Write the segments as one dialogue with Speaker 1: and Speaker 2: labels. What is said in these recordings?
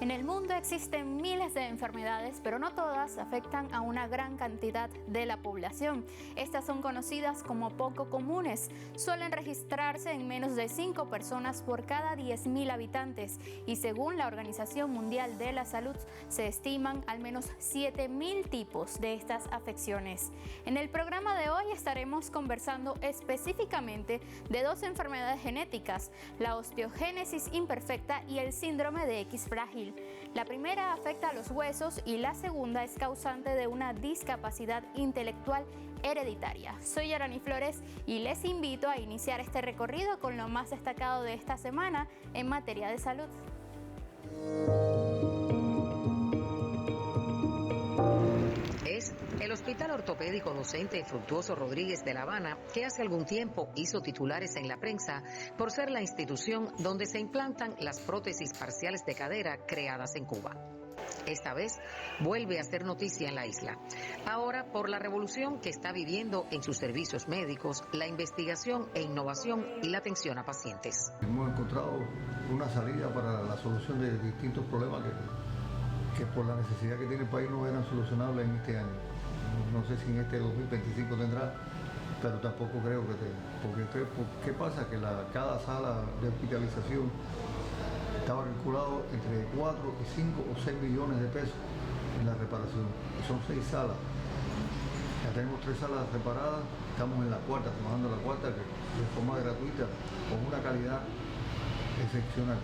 Speaker 1: En el mundo existen miles de enfermedades, pero no todas afectan a una gran cantidad de la población. Estas son conocidas como poco comunes. Suelen registrarse en menos de 5 personas por cada 10.000 habitantes y según la Organización Mundial de la Salud se estiman al menos 7.000 tipos de estas afecciones. En el programa de hoy estaremos conversando específicamente de 2 enfermedades genéticas, la osteogénesis imperfecta y el síndrome de X frágil. La primera afecta a los huesos y la segunda es causante de una discapacidad intelectual hereditaria. Soy Yarani Flores y les invito a iniciar este recorrido con lo más destacado de esta semana en materia de salud.
Speaker 2: Es el Hospital Ortopédico Docente Fructuoso Rodríguez de La Habana, que hace algún tiempo hizo titulares en la prensa por ser la institución donde se implantan las prótesis parciales de cadera creadas en Cuba. Esta vez vuelve a ser noticia en la isla. Ahora, por la revolución que está viviendo en sus servicios médicos, la investigación e innovación y la atención a pacientes.
Speaker 3: Hemos encontrado una salida para la solución de distintos problemas que por la necesidad que tiene el país no eran solucionables en este año. No sé si en este 2025 tendrá, pero tampoco creo que tenga. Porque ¿qué pasa? Que cada sala de hospitalización estaba calculado entre 4 y 5 o 6 millones de pesos en la reparación. Son 6 salas. Ya tenemos 3 salas reparadas, estamos en la cuarta, trabajando en la cuarta, que de forma gratuita, con una calidad excepcional.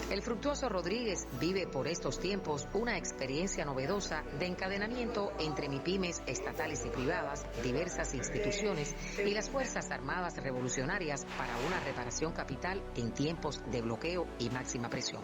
Speaker 2: El Fructuoso Rodríguez vive por estos tiempos una experiencia novedosa de encadenamiento entre MIPYMES estatales y privadas, diversas instituciones y las Fuerzas Armadas Revolucionarias para una reparación capital en tiempos de bloqueo y máxima presión.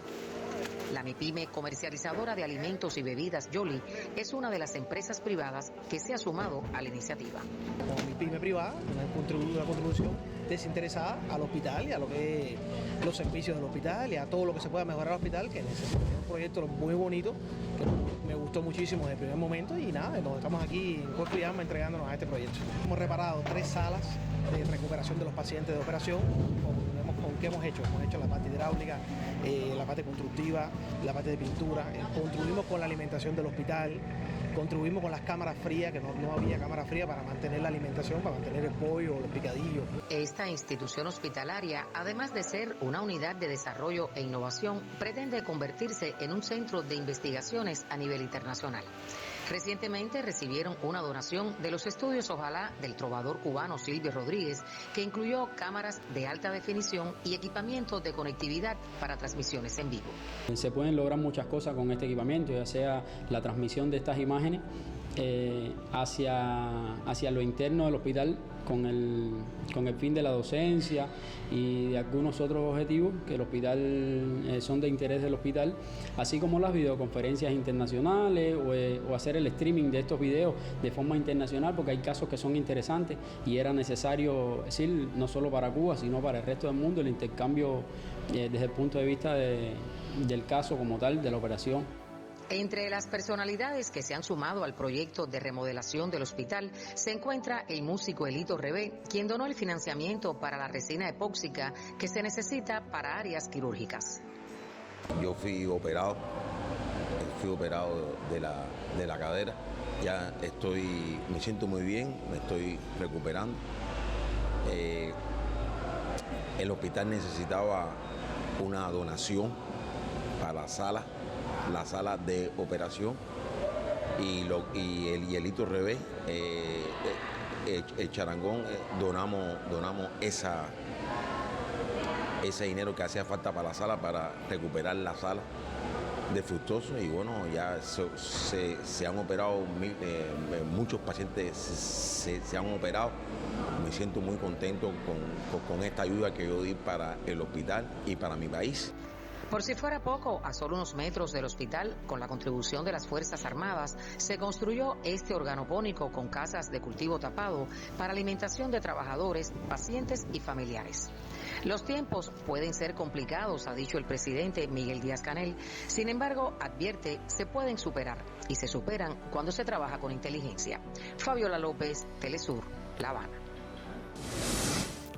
Speaker 2: La MIPYME comercializadora de alimentos y bebidas Yoli es una de las empresas privadas que se ha sumado a la iniciativa.
Speaker 4: Como MIPYME privada, una contribución desinteresada al hospital y a lo que es los servicios del hospital y a todo lo que se pueda mejorar al hospital, que necesita un proyecto muy bonito, que me gustó muchísimo desde el primer momento y nada, nos estamos aquí en cuerpo y alma entregándonos a este proyecto. Hemos reparado 3 salas de recuperación de los pacientes de operación. ¿Qué hemos hecho? Hemos hecho la parte hidráulica, la parte constructiva, la parte de pintura, contribuimos con la alimentación del hospital, contribuimos con las cámaras frías, que no había cámara fría para mantener la alimentación, para mantener el pollo, los picadillos.
Speaker 2: Esta institución hospitalaria, además de ser una unidad de desarrollo e innovación, pretende convertirse en un centro de investigaciones a nivel internacional. Recientemente recibieron una donación de los estudios Ojalá del trovador cubano Silvio Rodríguez, que incluyó cámaras de alta definición y equipamiento de conectividad para transmisiones en vivo.
Speaker 5: Se pueden lograr muchas cosas con este equipamiento, ya sea la transmisión de estas imágenes hacia lo interno del hospital con el fin de la docencia y de algunos otros objetivos que el hospital son de interés del hospital, así como las videoconferencias internacionales o hacer el streaming de estos videos de forma internacional, porque hay casos que son interesantes y era necesario, decir, no solo para Cuba, sino para el resto del mundo, el intercambio desde el punto de vista del caso como tal, de la operación.
Speaker 2: Entre las personalidades que se han sumado al proyecto de remodelación del hospital se encuentra el músico Elito Rebé, quien donó el financiamiento para la resina epóxica que se necesita para áreas quirúrgicas.
Speaker 6: Yo fui operado de la cadera, ya me siento muy bien, me estoy recuperando. El hospital necesitaba una donación para la sala de operación y el Elito Revés, el Charangón, donamos ese dinero que hacía falta para la sala, para recuperar la sala de Fructuoso, y bueno, ya se han operado, muchos pacientes se han operado. Me siento muy contento con esta ayuda que yo di para el hospital y para mi país.
Speaker 2: Por si fuera poco, a solo unos metros del hospital, con la contribución de las Fuerzas Armadas, se construyó este organopónico con casas de cultivo tapado para alimentación de trabajadores, pacientes y familiares. Los tiempos pueden ser complicados, ha dicho el presidente Miguel Díaz-Canel. Sin embargo, advierte, se pueden superar y se superan cuando se trabaja con inteligencia. Fabiola López, Telesur, La Habana.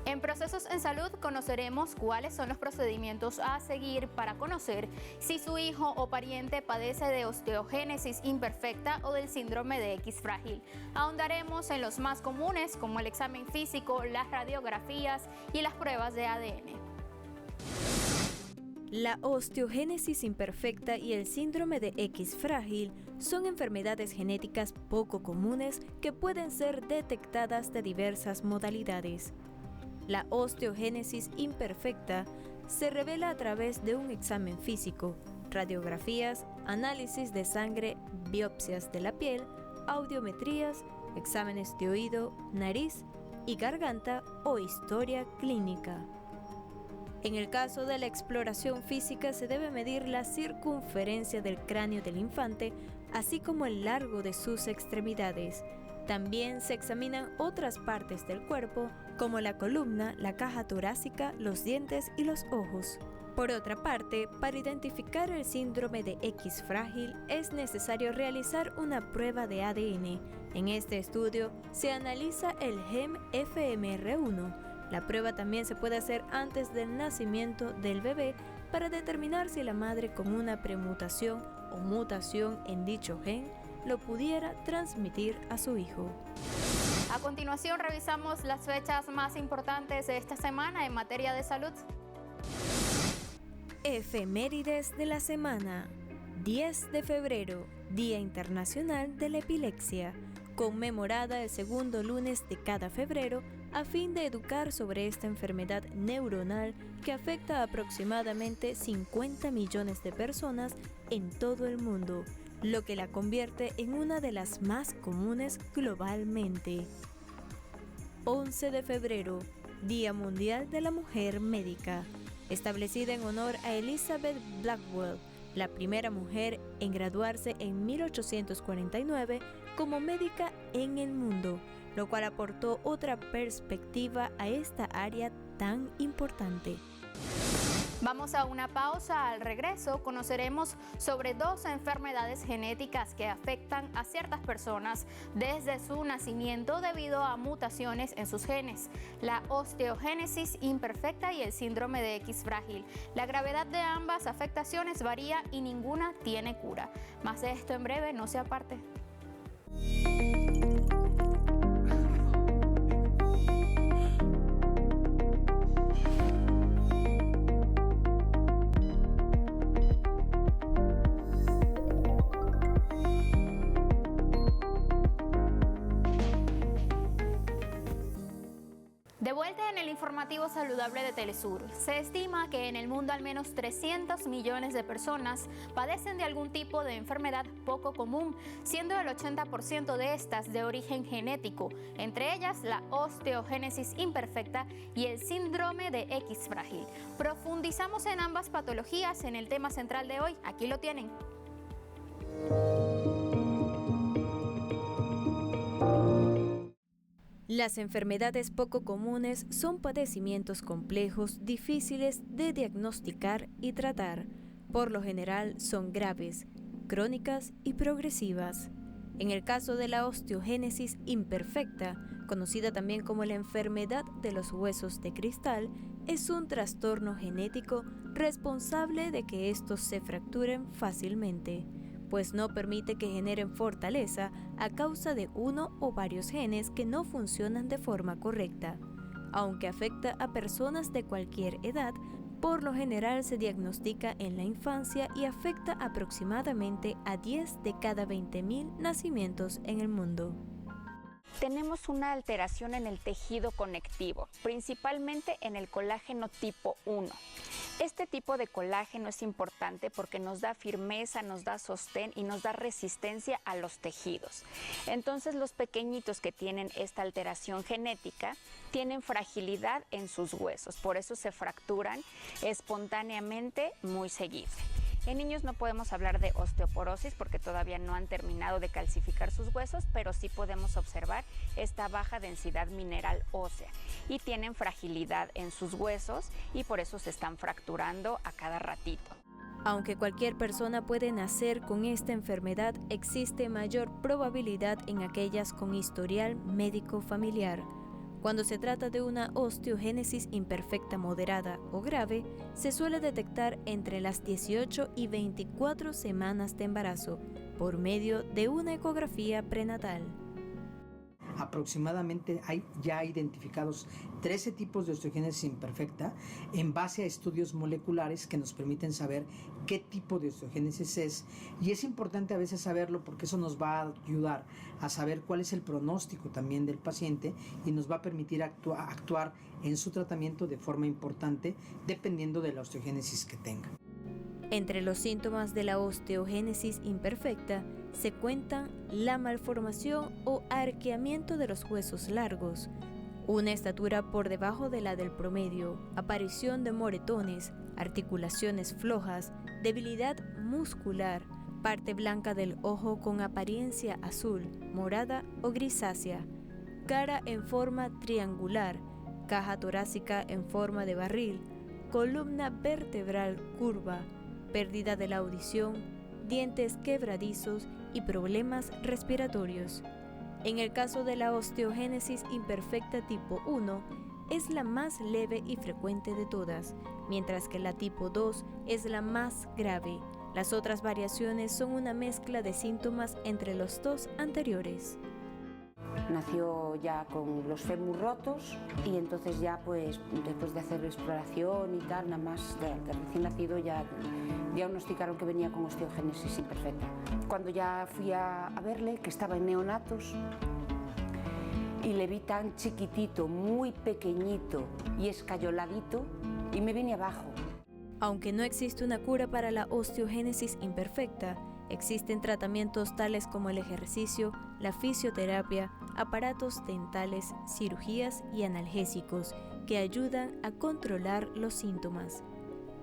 Speaker 1: En Procesos en Salud conoceremos cuáles son los procedimientos a seguir para conocer si su hijo o pariente padece de osteogénesis imperfecta o del síndrome de X frágil. Ahondaremos en los más comunes como el examen físico, las radiografías y las pruebas de ADN.
Speaker 7: La osteogénesis imperfecta y el síndrome de X frágil son enfermedades genéticas poco comunes que pueden ser detectadas de diversas modalidades. La osteogénesis imperfecta se revela a través de un examen físico, radiografías, análisis de sangre, biopsias de la piel, audiometrías, exámenes de oído, nariz y garganta o historia clínica. En el caso de la exploración física se debe medir la circunferencia del cráneo del infante, así como el largo de sus extremidades. También se examinan otras partes del cuerpo, como la columna, la caja torácica, los dientes y los ojos. Por otra parte, para identificar el síndrome de X frágil es necesario realizar una prueba de ADN. En este estudio se analiza el gen FMR1. La prueba también se puede hacer antes del nacimiento del bebé para determinar si la madre con una premutación o mutación en dicho gen lo pudiera transmitir a su hijo.
Speaker 1: A continuación revisamos las fechas más importantes de esta semana en materia de salud.
Speaker 7: Efemérides de la semana. 10 de febrero, Día Internacional de la Epilepsia, conmemorada el segundo lunes de cada febrero a fin de educar sobre esta enfermedad neuronal que afecta a aproximadamente 50 millones de personas en todo el mundo, lo que la convierte en una de las más comunes globalmente. 11 de febrero, Día Mundial de la Mujer Médica, establecida en honor a Elizabeth Blackwell, la primera mujer en graduarse en 1849 como médica en el mundo, lo cual aportó otra perspectiva a esta área tan importante.
Speaker 1: Vamos a una pausa. Al regreso conoceremos sobre 2 enfermedades genéticas que afectan a ciertas personas desde su nacimiento debido a mutaciones en sus genes: la osteogénesis imperfecta y el síndrome de X frágil. La gravedad de ambas afectaciones varía y ninguna tiene cura. Más de esto en breve, no se aparte. De vuelta en el informativo saludable de Telesur. Se estima que en el mundo al menos 300 millones de personas padecen de algún tipo de enfermedad poco común, siendo el 80% de estas de origen genético, entre ellas la osteogénesis imperfecta y el síndrome de X frágil. Profundizamos en ambas patologías en el tema central de hoy. Aquí lo tienen.
Speaker 7: Las enfermedades poco comunes son padecimientos complejos, difíciles de diagnosticar y tratar. Por lo general son graves, crónicas y progresivas. En el caso de la osteogénesis imperfecta, conocida también como la enfermedad de los huesos de cristal, es un trastorno genético responsable de que estos se fracturen fácilmente, pues no permite que generen fortaleza a causa de uno o varios genes que no funcionan de forma correcta. Aunque afecta a personas de cualquier edad, por lo general se diagnostica en la infancia y afecta aproximadamente a 10 de cada 20.000 nacimientos en el mundo.
Speaker 8: Tenemos una alteración en el tejido conectivo, principalmente en el colágeno tipo 1. Este tipo de colágeno es importante porque nos da firmeza, nos da sostén y nos da resistencia a los tejidos. Entonces los pequeñitos que tienen esta alteración genética tienen fragilidad en sus huesos, por eso se fracturan espontáneamente muy seguido. En niños no podemos hablar de osteoporosis porque todavía no han terminado de calcificar sus huesos, pero sí podemos observar esta baja densidad mineral ósea y tienen fragilidad en sus huesos y por eso se están fracturando a cada ratito.
Speaker 7: Aunque cualquier persona puede nacer con esta enfermedad, existe mayor probabilidad en aquellas con historial médico familiar. Cuando se trata de una osteogénesis imperfecta moderada o grave, se suele detectar entre las 18 y 24 semanas de embarazo por medio de una ecografía prenatal.
Speaker 9: Aproximadamente hay ya identificados 13 tipos de osteogénesis imperfecta en base a estudios moleculares que nos permiten saber qué tipo de osteogénesis es, y es importante a veces saberlo porque eso nos va a ayudar a saber cuál es el pronóstico también del paciente y nos va a permitir actuar en su tratamiento de forma importante dependiendo de la osteogénesis que tenga.
Speaker 7: Entre los síntomas de la osteogénesis imperfecta se cuentan la malformación o arqueamiento de los huesos largos, una estatura por debajo de la del promedio, aparición de moretones, articulaciones flojas, debilidad muscular, parte blanca del ojo con apariencia azul, morada o grisácea, cara en forma triangular, caja torácica en forma de barril, columna vertebral curva, pérdida de la audición, dientes quebradizos y problemas respiratorios. En el caso de la osteogénesis imperfecta tipo 1, es la más leve y frecuente de todas, mientras que la tipo 2 es la más grave. Las otras variaciones son una mezcla de síntomas entre los dos anteriores.
Speaker 10: Nació ya con los fémur rotos y entonces ya pues después de hacer exploración y tal, nada más de recién nacido ya diagnosticaron que venía con osteogénesis imperfecta. Cuando ya fui a verle, que estaba en neonatos, y le vi tan chiquitito, muy pequeñito y escayoladito, y me vine abajo.
Speaker 7: Aunque no existe una cura para la osteogénesis imperfecta, existen tratamientos tales como el ejercicio, la fisioterapia, aparatos dentales, cirugías y analgésicos que ayudan a controlar los síntomas.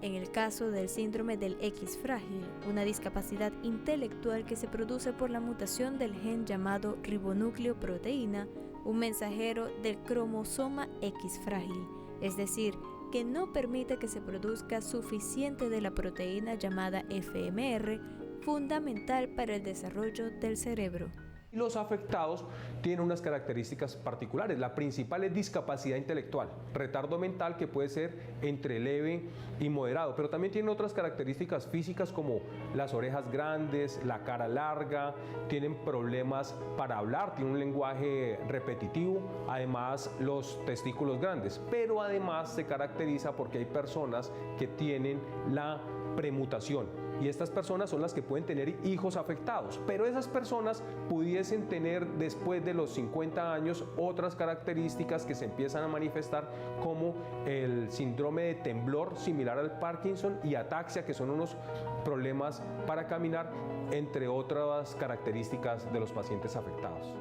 Speaker 7: En el caso del síndrome del X frágil, una discapacidad intelectual que se produce por la mutación del gen llamado ribonúcleoproteína, un mensajero del cromosoma X frágil, es decir, que no permite que se produzca suficiente de la proteína llamada FMR, fundamental para el desarrollo del cerebro.
Speaker 11: Los afectados tienen unas características particulares. La principal es discapacidad intelectual, retardo mental que puede ser entre leve y moderado, pero también tienen otras características físicas como las orejas grandes, la cara larga, tienen problemas para hablar, tienen un lenguaje repetitivo, además los testículos grandes, pero además se caracteriza porque hay personas que tienen la premutación, y estas personas son las que pueden tener hijos afectados, pero esas personas pudiesen tener después de los 50 años otras características que se empiezan a manifestar, como el síndrome de temblor similar al Parkinson y ataxia, que son unos problemas para caminar, entre otras características de los pacientes afectados.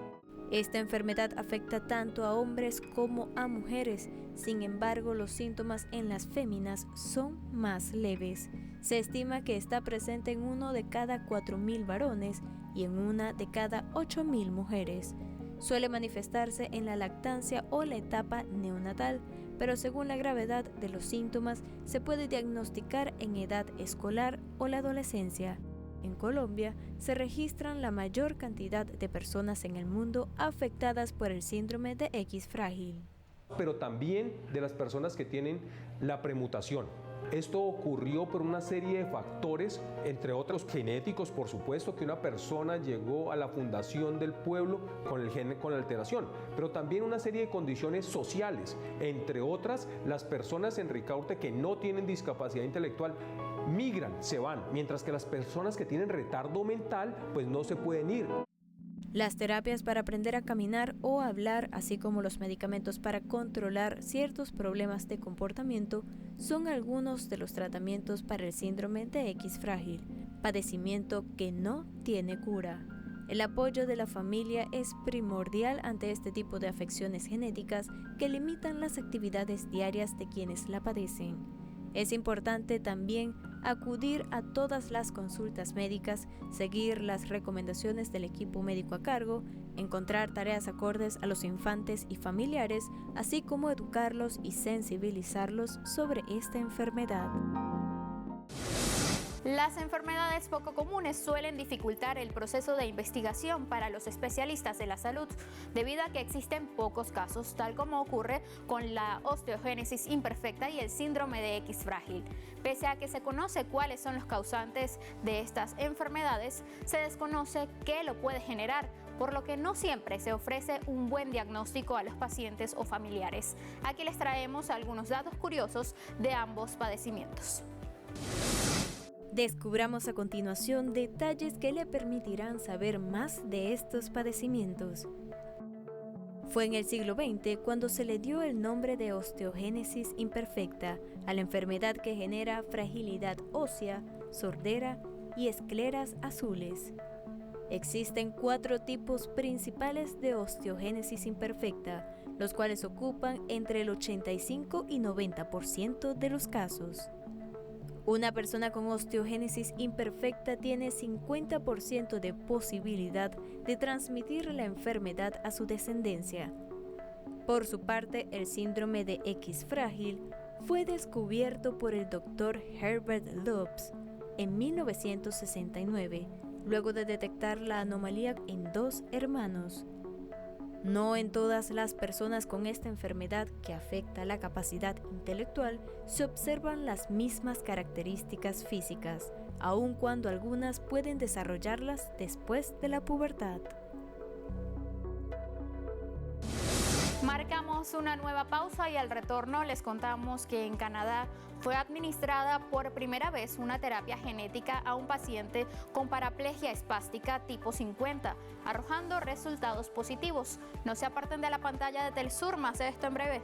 Speaker 7: Esta enfermedad afecta tanto a hombres como a mujeres, sin embargo los síntomas en las féminas son más leves. Se estima que está presente en 1 de cada 4.000 varones y en 1 de cada 8.000 mujeres. Suele manifestarse en la lactancia o la etapa neonatal, pero según la gravedad de los síntomas se puede diagnosticar en edad escolar o la adolescencia. En Colombia se registran la mayor cantidad de personas en el mundo afectadas por el síndrome de X frágil.
Speaker 11: Pero también de las personas que tienen la premutación. Esto ocurrió por una serie de factores, entre otros genéticos, por supuesto, que una persona llegó a la fundación del pueblo con el gen con alteración, pero también una serie de condiciones sociales, entre otras las personas en Ricaurte que no tienen discapacidad intelectual migran, se van, mientras que las personas que tienen retardo mental pues no se pueden ir.
Speaker 7: Las terapias para aprender a caminar o hablar, así como los medicamentos para controlar ciertos problemas de comportamiento, son algunos de los tratamientos para el síndrome de X frágil, padecimiento que no tiene cura. El apoyo de la familia es primordial ante este tipo de afecciones genéticas que limitan las actividades diarias de quienes la padecen. Es importante también acudir a todas las consultas médicas, seguir las recomendaciones del equipo médico a cargo, encontrar tareas acordes a los infantes y familiares, así como educarlos y sensibilizarlos sobre esta enfermedad.
Speaker 1: Las enfermedades poco comunes suelen dificultar el proceso de investigación para los especialistas de la salud, debido a que existen pocos casos, tal como ocurre con la osteogénesis imperfecta y el síndrome de X frágil. Pese a que se conoce cuáles son los causantes de estas enfermedades, se desconoce qué lo puede generar, por lo que no siempre se ofrece un buen diagnóstico a los pacientes o familiares. Aquí les traemos algunos datos curiosos de ambos padecimientos.
Speaker 7: Descubramos a continuación detalles que le permitirán saber más de estos padecimientos. Fue en el siglo XX cuando se le dio el nombre de osteogénesis imperfecta a la enfermedad que genera fragilidad ósea, sordera y escleras azules. Existen 4 tipos principales de osteogénesis imperfecta, los cuales ocupan entre el 85 y 90% de los casos. Una persona con osteogénesis imperfecta tiene 50% de posibilidad de transmitir la enfermedad a su descendencia. Por su parte, el síndrome de X frágil fue descubierto por el Dr. Herbert Lopes en 1969, luego de detectar la anomalía en 2 hermanos. No en todas las personas con esta enfermedad que afecta la capacidad intelectual se observan las mismas características físicas, aun cuando algunas pueden desarrollarlas después de la pubertad.
Speaker 1: Marcamos una nueva pausa y al retorno les contamos que en Canadá fue administrada por primera vez una terapia genética a un paciente con paraplegia espástica tipo 50, arrojando resultados positivos. No se aparten de la pantalla de Telesur, más de esto en breve.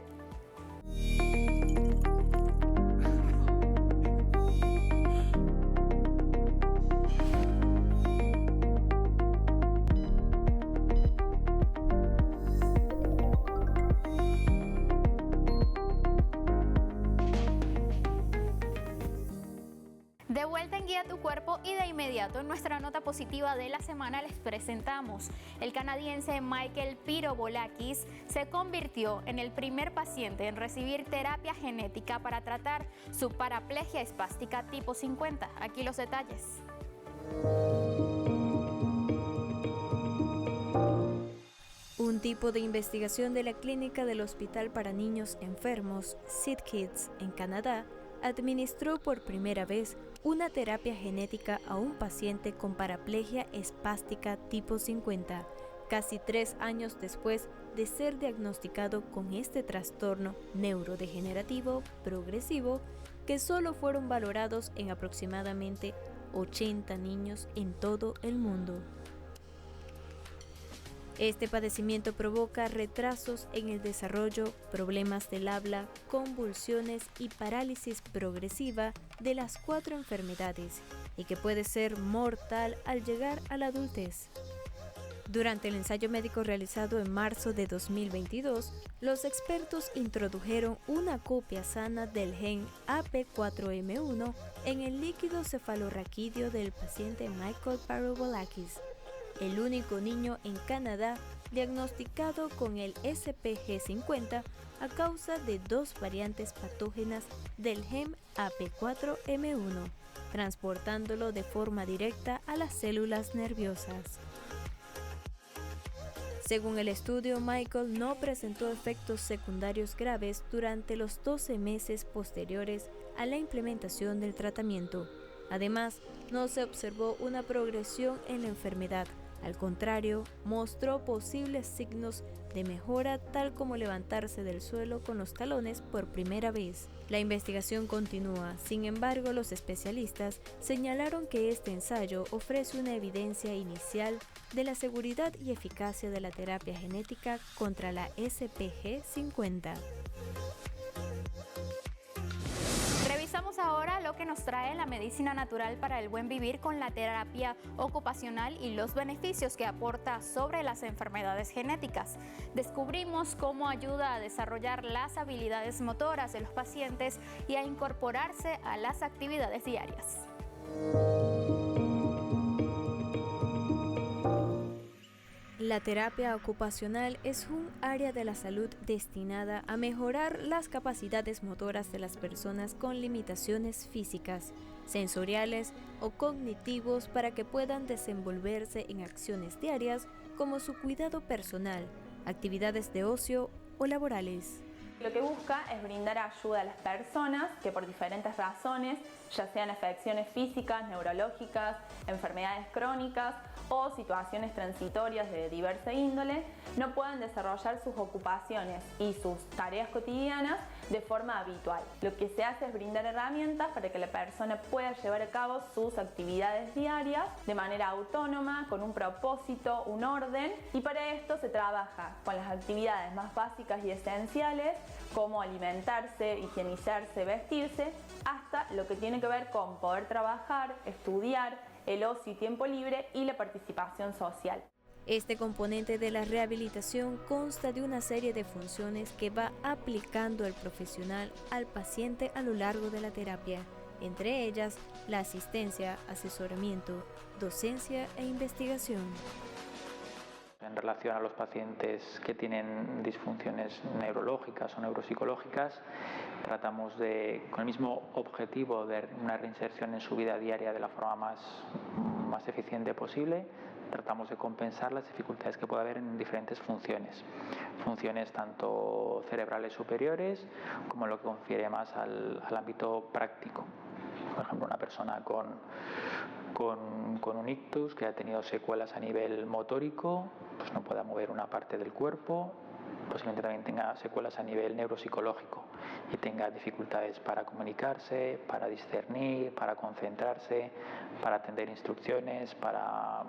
Speaker 1: De vuelta en Guía tu Cuerpo y de inmediato en nuestra nota positiva de la semana les presentamos: el canadiense Michael Pyrobolakis se convirtió en el primer paciente en recibir terapia genética para tratar su paraplegia espástica tipo 50. Aquí los detalles.
Speaker 7: Un tipo de investigación de la clínica del Hospital para Niños Enfermos, SickKids, en Canadá, administró por primera vez una terapia genética a un paciente con paraplegia espástica tipo 50, casi 3 años después de ser diagnosticado con este trastorno neurodegenerativo progresivo, que solo fueron valorados en aproximadamente 80 niños en todo el mundo. Este padecimiento provoca retrasos en el desarrollo, problemas del habla, convulsiones y parálisis progresiva de las 4 enfermedades, y que puede ser mortal al llegar a la adultez. Durante el ensayo médico realizado en marzo de 2022, los expertos introdujeron una copia sana del gen AP4M1 en el líquido cefalorraquídeo del paciente Michael Pyrobolakis, el único niño en Canadá diagnosticado con el SPG50 a causa de 2 variantes patógenas del gen AP4M1, transportándolo de forma directa a las células nerviosas. Según el estudio, Michael no presentó efectos secundarios graves durante los 12 meses posteriores a la implementación del tratamiento. Además, no se observó una progresión en la enfermedad. Al contrario, mostró posibles signos de mejora, tal como levantarse del suelo con los talones por primera vez. La investigación continúa. Sin embargo, los especialistas señalaron que este ensayo ofrece una evidencia inicial de la seguridad y eficacia de la terapia genética contra la SPG50.
Speaker 1: Revisamos ahora lo que nos trae la medicina natural para el buen vivir con la terapia ocupacional y los beneficios que aporta sobre las enfermedades genéticas. Descubrimos cómo ayuda a desarrollar las habilidades motoras de los pacientes y a incorporarse a las actividades diarias.
Speaker 7: La terapia ocupacional es un área de la salud destinada a mejorar las capacidades motoras de las personas con limitaciones físicas, sensoriales o cognitivos para que puedan desenvolverse en acciones diarias como su cuidado personal, actividades de ocio o laborales.
Speaker 12: Lo que busca es brindar ayuda a las personas que por diferentes razones, ya sean afecciones físicas, neurológicas, enfermedades crónicas o situaciones transitorias de diversa índole, no pueden desarrollar sus ocupaciones y sus tareas cotidianas de forma habitual. Lo que se hace es brindar herramientas para que la persona pueda llevar a cabo sus actividades diarias de manera autónoma, con un propósito, un orden, y para esto se trabaja con las actividades más básicas y esenciales como alimentarse, higienizarse, vestirse, hasta lo que tiene que ver con poder trabajar, estudiar, el ocio y tiempo libre y la participación social.
Speaker 7: Este componente de la rehabilitación consta de una serie de funciones que va aplicando el profesional al paciente a lo largo de la terapia, entre ellas la asistencia, asesoramiento, docencia e investigación.
Speaker 13: En relación a los pacientes que tienen disfunciones neurológicas o neuropsicológicas, tratamos con el mismo objetivo de una reinserción en su vida diaria de la forma más eficiente posible, tratamos de compensar las dificultades que puede haber en diferentes funciones. Funciones tanto cerebrales superiores como lo que confiere más al ámbito práctico. Por ejemplo, una persona con un ictus que ha tenido secuelas a nivel motórico, pues no pueda mover una parte del cuerpo, posiblemente también tenga secuelas a nivel neuropsicológico y tenga dificultades para comunicarse, para discernir, para concentrarse, para atender instrucciones, para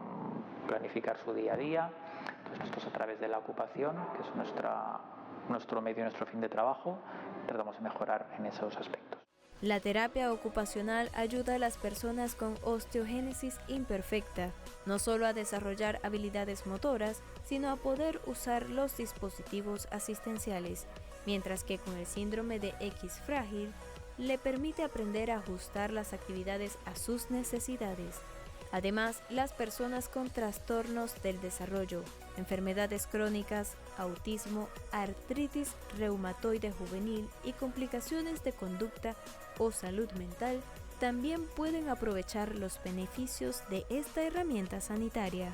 Speaker 13: planificar su día a día. Entonces nosotros, a través de la ocupación, que es nuestro medio, nuestro fin de trabajo, tratamos de mejorar en esos aspectos.
Speaker 7: La terapia ocupacional ayuda a las personas con osteogénesis imperfecta no solo a desarrollar habilidades motoras, sino a poder usar los dispositivos asistenciales, mientras que con el síndrome de X frágil le permite aprender a ajustar las actividades a sus necesidades. Además, las personas con trastornos del desarrollo, enfermedades crónicas, autismo, artritis reumatoide juvenil y complicaciones de conducta o salud mental también pueden aprovechar los beneficios de esta herramienta sanitaria.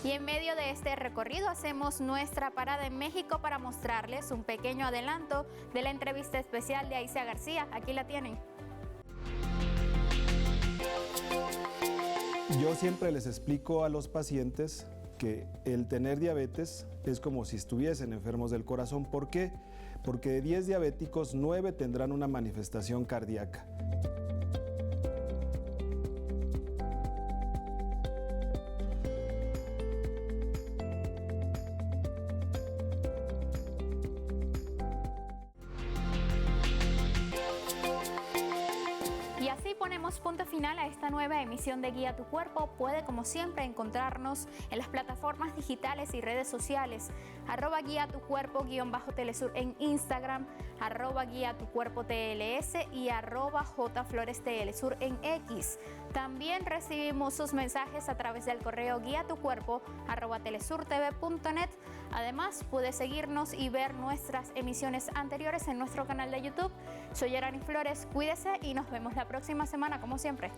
Speaker 1: Y en medio de este recorrido hacemos nuestra parada en México para mostrarles un pequeño adelanto de la entrevista especial de Aicia García. Aquí la tienen.
Speaker 14: Yo siempre les explico a los pacientes que el tener diabetes es como si estuviesen enfermos del corazón. ¿Por qué? Porque de 10 diabéticos, 9 tendrán una manifestación cardíaca.
Speaker 1: Y así ponemos punto final a esta nueva emisión de Guía tu Cuerpo. Puede, como siempre, encontrarnos en las plataformas digitales y redes sociales, @guía tu cuerpo _telesur en Instagram, @guía tu cuerpo TLS y @jflorestlsur en X. También recibimos sus mensajes a través del correo guiatucuerpo@telesurtv.net. Además, puede seguirnos y ver nuestras emisiones anteriores en nuestro canal de YouTube. Soy Yarani Flores, cuídese y nos vemos la próxima semana, como siempre.